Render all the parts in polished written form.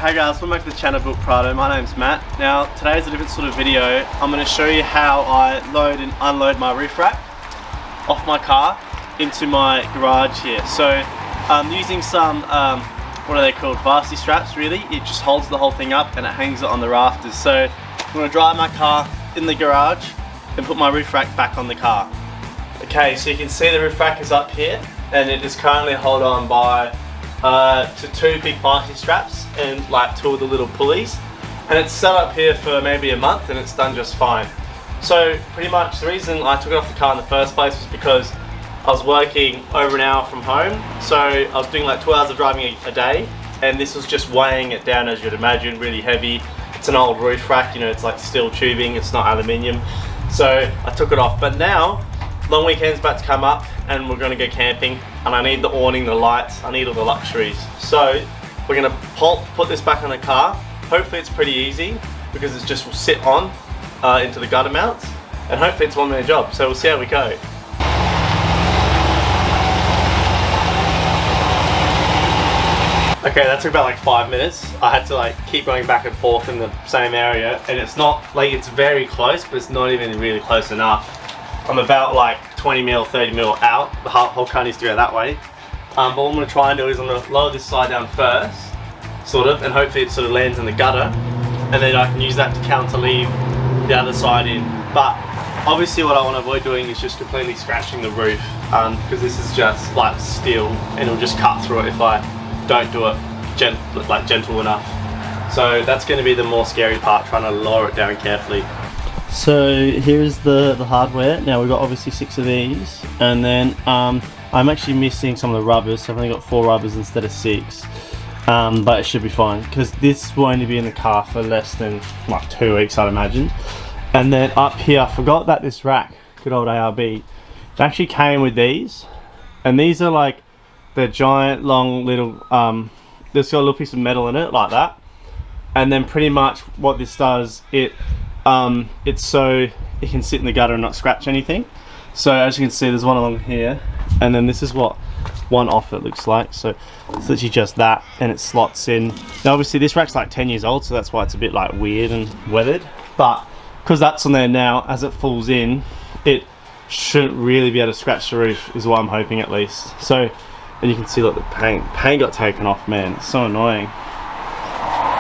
Hey guys, welcome back to the channel Built Prado. My name's Matt. Now today's a different sort of video. I'm going to show you how I load and unload my roof rack off my car into my garage here. So I'm using some, what are they called, varsity straps really. It just holds the whole thing up and it hangs it on the rafters. So I'm going to drive my car in the garage and put my roof rack back on the car. Okay, so you can see the roof rack is up here and it is currently held on by to two big varsity straps and like two of the little pulleys, and it's set up here for maybe a month and it's done just fine. So pretty much the reason I took it off the car in the first place was because I was working over an hour from home, so I was doing like 2 hours of driving a day, and this was just weighing it down, as you'd imagine, really heavy. It's an old roof rack, you know, it's like steel tubing, it's not aluminium, so I took it off. But now long weekend's about to come up and we're going to go camping, and I need the awning, the lights, I need all the luxuries. So we're going to put this back on the car. Hopefully it's pretty easy because it's just will sit on into the gutter mounts, and hopefully it's a one-minute job, so we'll see how we go. Okay, that took about like 5 minutes. I had to like keep going back and forth in the same area, and it's not like it's very close, but it's not even really close enough. I'm about like 20 mil, 30 mil out. The whole car needs to go that way. But what I'm going to try and do is I'm going to lower this side down first, sort of, and hopefully it sort of lands in the gutter, and then I can use that to counterleave the other side in. But obviously what I want to avoid doing is just completely scratching the roof, because this is just like steel and it'll just cut through it if I don't do it gentle enough. So that's going to be the more scary part, trying to lower it down carefully. So here's the hardware. Now we've got obviously 6 of these, and then I'm actually missing some of the rubbers, so I've only got 4 rubbers instead of 6, but it should be fine because this will only be in the car for less than like 2 weeks, I'd imagine. And then up here, I forgot that this rack, good old ARB, it actually came with these, and these are like the giant long little there's got a little piece of metal in it like that, and then pretty much what this does, it's so it can sit in the gutter and not scratch anything. So as you can see, there's one along here, and then this is what one off it looks like. So it's literally just that, and it slots in. Now obviously this rack's like 10 years old, so that's why it's a bit like weird and weathered, but because that's on there now, as it falls in, it shouldn't really be able to scratch the roof, is what I'm hoping at least. So, and you can see like the paint got taken off, man, it's so annoying.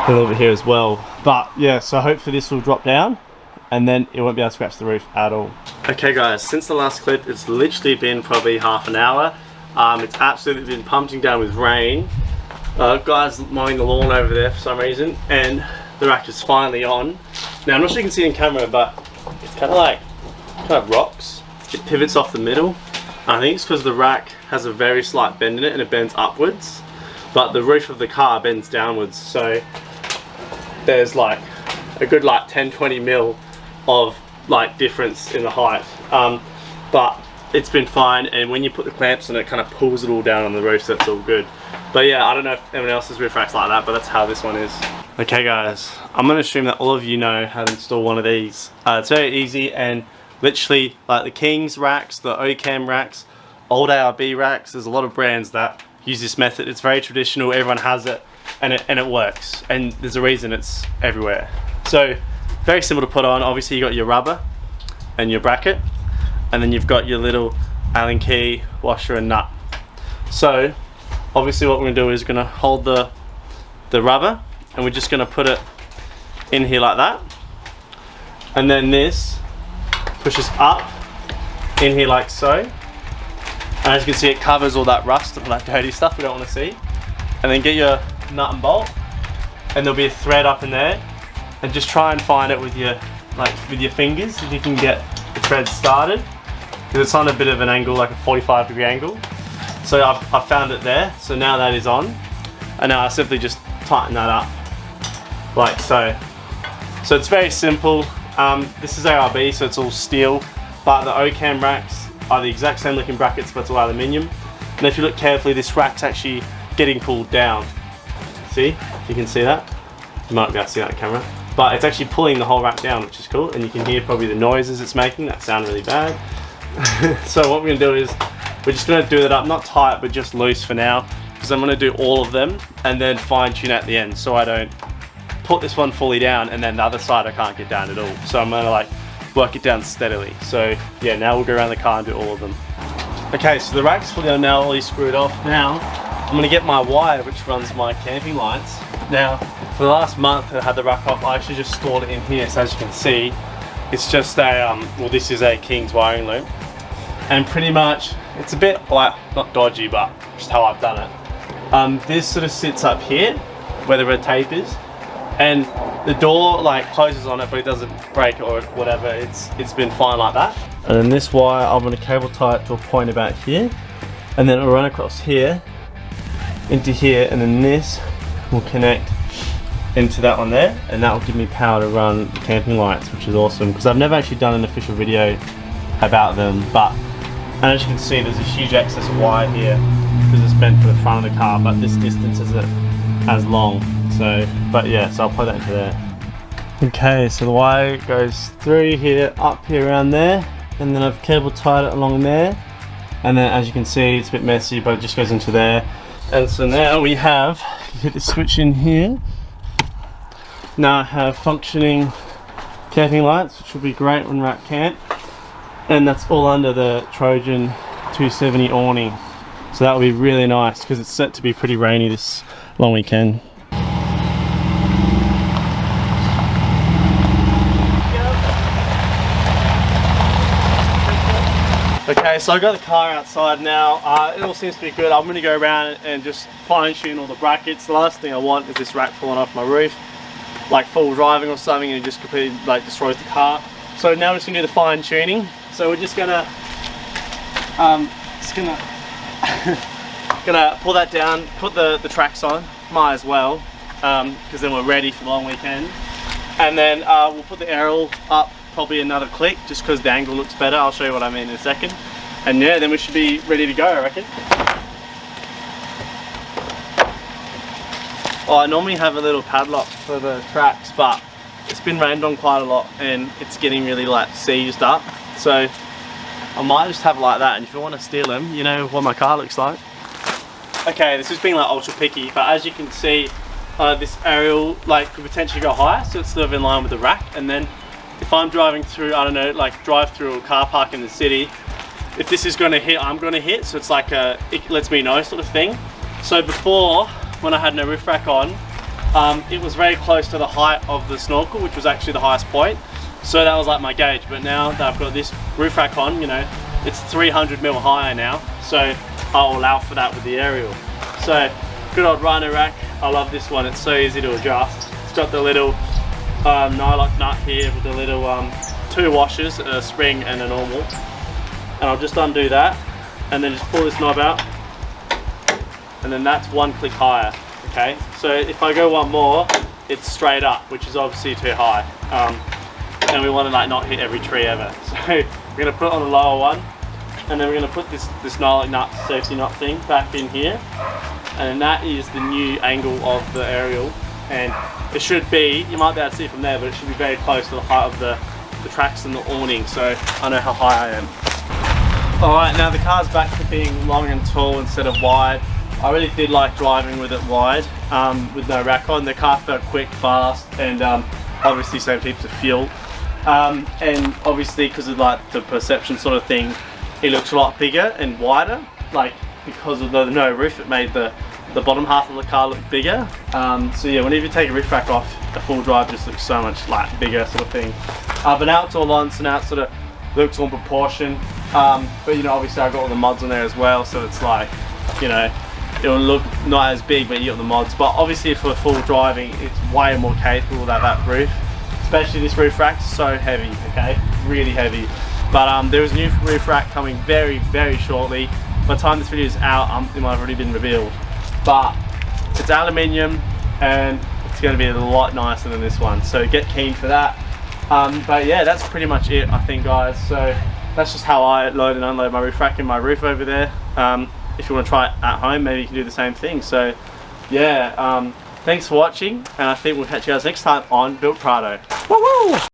A little bit here as well, but yeah, so hopefully this will drop down and then it won't be able to scratch the roof at all. Okay guys, since the last clip, it's literally been probably half an hour. It's absolutely been pumping down with rain. Guys mowing the lawn over there for some reason, and the rack is finally on. Now I'm not sure you can see it in camera, but it's kind of rocks. It pivots off the middle. I think it's because the rack has a very slight bend in it and it bends upwards, but the roof of the car bends downwards, so there's like a good like 10-20 mil of like difference in the height, but it's been fine, and when you put the clamps on it, kind of pulls it all down on the roof, so that's all good. But yeah, I don't know if anyone else's roof rack's like that, but that's how this one is. Okay guys, I'm going to assume that all of you know how to install one of these. It's very easy, and literally like the Kings racks, the Ocam racks, old ARB racks, there's a lot of brands that use this method. It's very traditional, everyone has it, and it works, and there's a reason it's everywhere. So very simple to put on. Obviously you got your rubber and your bracket, and then you've got your little Allen key, washer and nut. So obviously what we're going to do is going to hold the rubber, and we're just going to put it in here like that, and then this pushes up in here like so, and as you can see, it covers all that rust and that dirty stuff we don't want to see. And then get your nut and bolt, and there'll be a thread up in there, and just try and find it with your fingers if you can get the thread started, because it's on a bit of an angle, like a 45-degree angle. So I've found it there, so now that is on, and now I simply just tighten that up like so. So it's very simple. This is ARB, so it's all steel, but the Ocam racks are the exact same looking brackets, but it's all aluminium. And if you look carefully, this rack's actually getting pulled down. See, if you can see that, you might be able to see that on camera, but it's actually pulling the whole rack down, which is cool, and you can hear probably the noises it's making that sound really bad. So what we're going to do is we're just going to do that up, not tight but just loose for now, because I'm going to do all of them and then fine tune at the end, so I don't put this one fully down and then the other side I can't get down at all. So I'm going to like work it down steadily. So yeah, now we'll go around the car and do all of them. Okay, so the rack's fully now all screwed off. Now I'm going to get my wire which runs my camping lights. Now for the last month I had the rack off, I actually just stored it in here. So as you can see, it's just a well, this is a King's wiring loop, and pretty much it's a bit like not dodgy, but just how I've done it. This sort of sits up here where the red tape is, and the door like closes on it, but it doesn't break or whatever. It's been fine like that. And then this wire, I'm going to cable tie it to a point about here, and then it'll run across here into here, and then this will connect into that one there, and that will give me power to run the camping lights, which is awesome because I've never actually done an official video about them. But and as you can see, there's a huge excess of wire here because it's meant for the front of the car, but this distance isn't as long. So, but yeah, so I'll plug that into there. Okay, so the wire goes through here, up here around there, and then I've cable tied it along there, and then as you can see, it's a bit messy, but it just goes into there. And so now we have, you hit the switch in here. Now I have functioning camping lights, which will be great when we're at camp, and that's all under the Trojan 270 awning. So that will be really nice because it's set to be pretty rainy this long weekend. Okay, so I got the car outside now. It all seems to be good. I'm going to go around and just fine tune all the brackets. The last thing I want is this rack falling off my roof, like full driving or something, and it just completely like destroys the car. So now we're just going to do the fine tuning. So we're just gonna gonna pull that down, put the tracks on, might as well, because then we're ready for the long weekend. And then we'll put the aerial up probably another click, just because the angle looks better. I'll show you what I mean in a second. And yeah, then we should be ready to go, I reckon. Oh, I normally have a little padlock for the tracks, but it's been rained on quite a lot and it's getting really like seized up. So I might just have it like that, and if you want to steal them, you know what my car looks like. Okay, this is being like ultra picky, but as you can see, this aerial like could potentially go higher, so it's sort of in line with the rack. And then if I'm driving through, I don't know, like drive through a car park in the city, if this is going to hit, I'm going to hit, so it's like a it lets me know sort of thing. So before, when I had no roof rack on, it was very close to the height of the snorkel, which was actually the highest point. So that was like my gauge. But now that I've got this roof rack on, you know, it's 300 mil higher now. So I'll allow for that with the aerial. So good old Rhino rack. I love this one. It's so easy to adjust. It's got the little nylock nut here with the little 2 washers, a spring and a normal. And I'll just undo that and then just pull this knob out. And then that's 1 click higher. Okay, so if I go one more, it's straight up, which is obviously too high. And we want to like not hit every tree ever. So we're going to put it on the lower one, and then we're going to put this nylock nut, safety nut thing back in here. And that is the new angle of the aerial. And it should be, you might be able to see it from there, but it should be very close to the height of the tracks and the awning, so I know how high I am. Alright, now the car's back to being long and tall instead of wide. I really did like driving with it wide, with no rack on. The car felt quick, fast, and obviously saved heaps of fuel. And obviously because of like the perception sort of thing, it looks a lot bigger and wider. Like because of the no roof, it made the bottom half of the car look bigger. So yeah, whenever you take a roof rack off, the full drive just looks so much like bigger sort of thing. But now it's all on, so now it sort of looks on proportion. But you know, obviously I've got all the mods on there as well, so it's like, you know, it'll look not as big, but you got the mods. But obviously for full driving, it's way more capable without that roof. Especially this roof rack, so heavy, okay? Really heavy. But there is a new roof rack coming very, very shortly. By the time this video is out, it might have already been revealed. But it's aluminium and it's going to be a lot nicer than this one. So get keen for that. But yeah, that's pretty much it, I think, guys. So that's just how I load and unload my roof rack in my roof over there. If you want to try it at home, maybe you can do the same thing. So yeah, thanks for watching, and I think we'll catch you guys next time on Built Prado. Woo-woo!